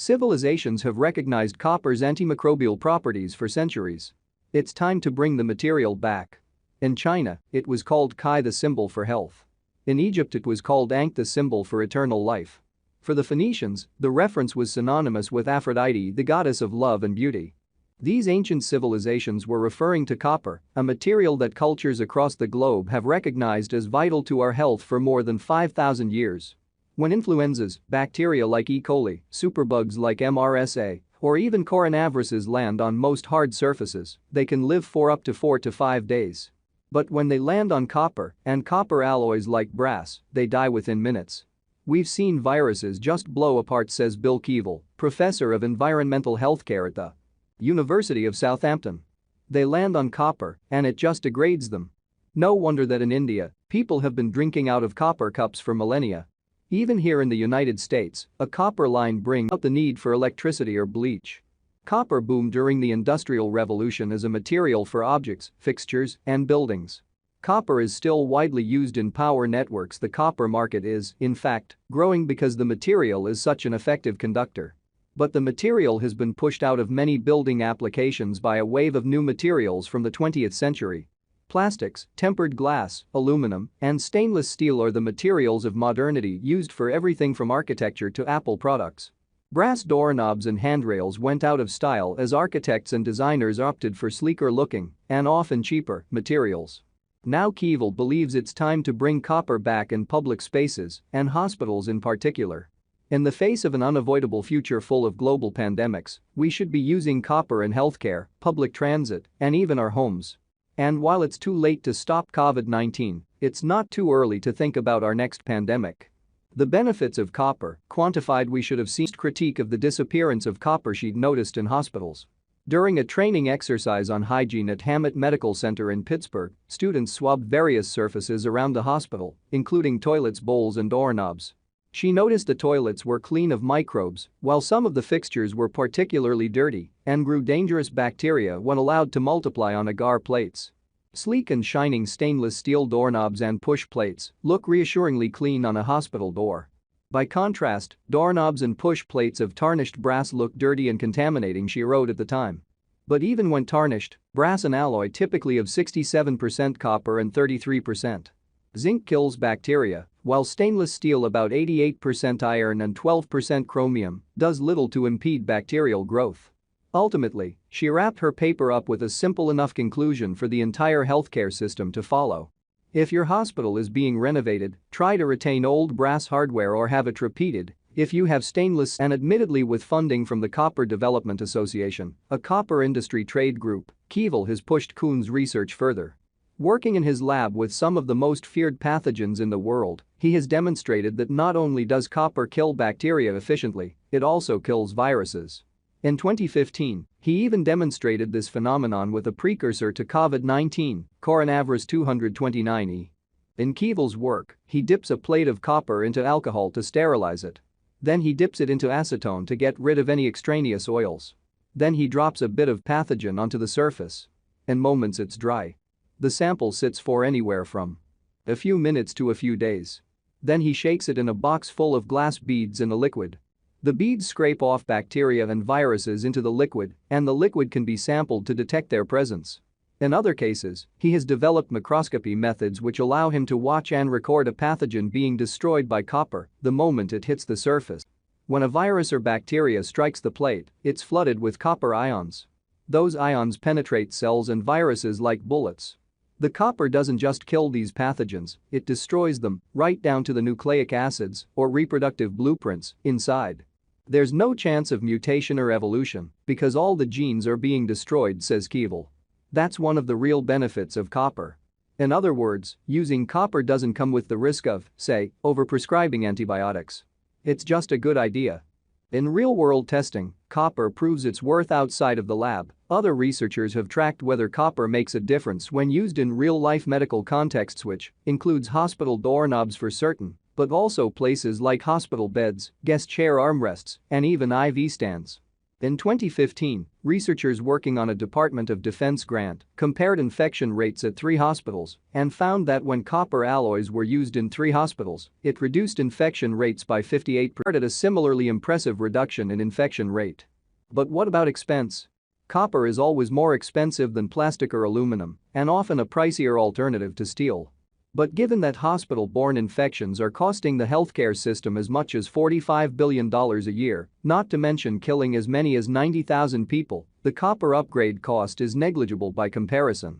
Civilizations have recognized copper's antimicrobial properties for centuries. It's time to bring the material back. In China, it was called Qi, the symbol for health. In Egypt, it was called ankh, the symbol for eternal life. For the Phoenicians, the reference was synonymous with Aphrodite, the goddess of love and beauty. These ancient civilizations were referring to copper, a material that cultures across the globe have recognized as vital to our health for more than 5,000 years. When influenzas, bacteria like E. coli, superbugs like MRSA, or even coronaviruses land on most hard surfaces, they can live for up to 4 to 5 days. But when they land on copper and copper alloys like brass, they die within minutes. We've seen viruses just blow apart, says Bill Keevil, professor of environmental healthcare at the University of Southampton. They land on copper and it just degrades them. No wonder that in India, people have been drinking out of copper cups for millennia. Even here in the United States, a copper line brings up the need for electricity or bleach. Copper boomed during the Industrial Revolution as a material for objects, fixtures, and buildings. Copper is still widely used in power networks. The copper market is, in fact, growing because the material is such an effective conductor. But the material has been pushed out of many building applications by a wave of new materials from the 20th century. Plastics, tempered glass, aluminum, and stainless steel are the materials of modernity used for everything from architecture to Apple products. Brass doorknobs and handrails went out of style as architects and designers opted for sleeker-looking and often cheaper materials. Now Keevil believes it's time to bring copper back in public spaces and hospitals in particular. In the face of an unavoidable future full of global pandemics, we should be using copper in healthcare, public transit, and even our homes. And while it's too late to stop COVID-19, it's not too early to think about our next pandemic. The benefits of copper, quantified. We should have ceased critique of the disappearance of copper she'd noticed in hospitals. During a training exercise on hygiene at Hammett Medical Center in Pittsburgh, students swabbed various surfaces around the hospital, including toilets, bowls, and doorknobs. She noticed the toilets were clean of microbes, while some of the fixtures were particularly dirty and grew dangerous bacteria when allowed to multiply on agar plates. Sleek and shining stainless steel doorknobs and push plates look reassuringly clean on a hospital door. By contrast, doorknobs and push plates of tarnished brass look dirty and contaminating, she wrote at the time. But even when tarnished, brass, an alloy typically of 67% copper and 33% zinc, kills bacteria, while stainless steel, about 88% iron and 12% chromium, does little to impede bacterial growth. Ultimately, she wrapped her paper up with a simple enough conclusion for the entire healthcare system to follow. If your hospital is being renovated, try to retain old brass hardware or have it repeated. If you have stainless, and admittedly with funding from the Copper Development Association, a copper industry trade group, Keevil has pushed Kuhn's research further. Working in his lab with some of the most feared pathogens in the world, he has demonstrated that not only does copper kill bacteria efficiently, it also kills viruses. In 2015, he even demonstrated this phenomenon with a precursor to COVID-19, coronavirus 229E. In Keevil's work, he dips a plate of copper into alcohol to sterilize it. Then he dips it into acetone to get rid of any extraneous oils. Then he drops a bit of pathogen onto the surface. In moments it's dry. The sample sits for anywhere from a few minutes to a few days. Then he shakes it in a box full of glass beads in a liquid. The beads scrape off bacteria and viruses into the liquid, and the liquid can be sampled to detect their presence. In other cases, he has developed microscopy methods which allow him to watch and record a pathogen being destroyed by copper the moment it hits the surface. When a virus or bacteria strikes the plate, it's flooded with copper ions. Those ions penetrate cells and viruses like bullets. The copper doesn't just kill these pathogens, it destroys them, right down to the nucleic acids, or reproductive blueprints, inside. There's no chance of mutation or evolution because all the genes are being destroyed, says Keevil. That's one of the real benefits of copper. In other words, using copper doesn't come with the risk of, say, overprescribing antibiotics. It's just a good idea. In real-world testing, copper proves its worth outside of the lab. Other researchers have tracked whether copper makes a difference when used in real-life medical contexts, which includes hospital doorknobs for certain, but also places like hospital beds, guest chair armrests, and even IV stands. In 2015, researchers working on a Department of Defense grant compared infection rates at 3 hospitals and found that when copper alloys were used in 3 hospitals, it reduced infection rates by 58% at a similarly impressive reduction in infection rate. But what about expense? Copper is always more expensive than plastic or aluminum and often a pricier alternative to steel. But given that hospital-borne infections are costing the healthcare system as much as $45 billion a year, not to mention killing as many as 90,000 people, the copper upgrade cost is negligible by comparison.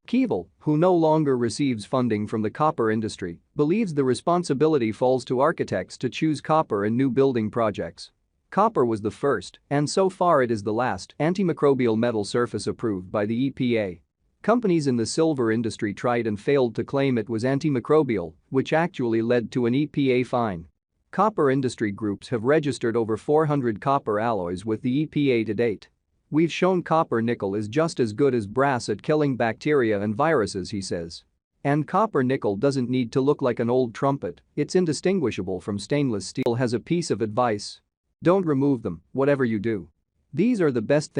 Keevil, who no longer receives funding from the copper industry, believes the responsibility falls to architects to choose copper in new building projects. Copper was the first, and so far it is the last, antimicrobial metal surface approved by the EPA. Companies in the silver industry tried and failed to claim it was antimicrobial, which actually led to an EPA fine. Copper industry groups have registered over 400 copper alloys with the EPA to date. We've shown copper nickel is just as good as brass at killing bacteria and viruses, he says. And copper nickel doesn't need to look like an old trumpet, it's indistinguishable from stainless steel. Has a piece of advice. Don't remove them, whatever you do. These are the best things.